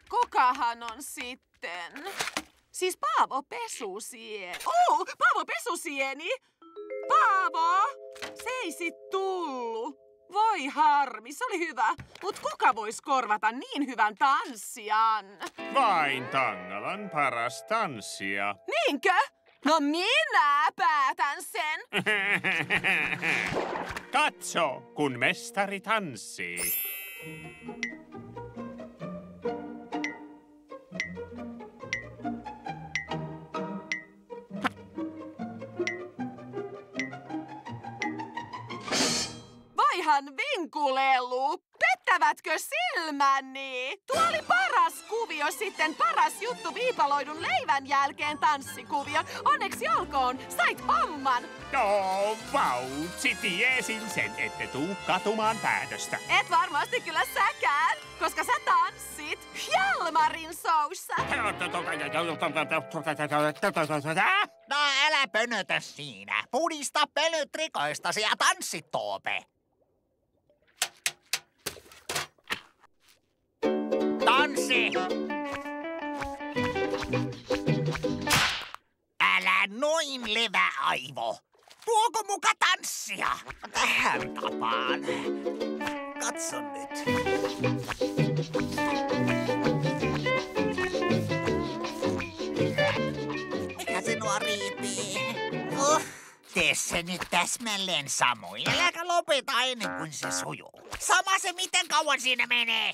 Kukahan on sitten? Siis Paavo Pesusieni. Paavo Pesusieni! Paavo! Se ei sit tullu. Voi harmi, se oli hyvä. Mut kuka vois korvata niin hyvän tanssijan? Vain Tangalan paras tanssija. Niinkö? No minä päätän sen. Katso, kun mestari tanssii. Voihan vinkulelu! Pettävätkö silmäni? Tuo oli paras kuvio, sitten paras juttu viipaloidun leivän jälkeen tanssikuvion. Onneksi olkoon, sait homman! No, vautsi, tiesin sen, ette tuu katumaan päätöstä. Et varmasti kyllä säkään, koska sä tanssit Hjalmarin showssa. No älä pönötä siinä. Pudista pölyt rikoistasi ja tanssi, Toope. Tanssi! Älä noin levä, aivo. Tuoko muka tanssia? Tähän tapaan. Katso nyt. Mikä sinua riipii? Tee se nyt täsmälleen samoin. Äläkä lopeta ennen kuin se sujuu. Sama se, miten kauan siinä menee.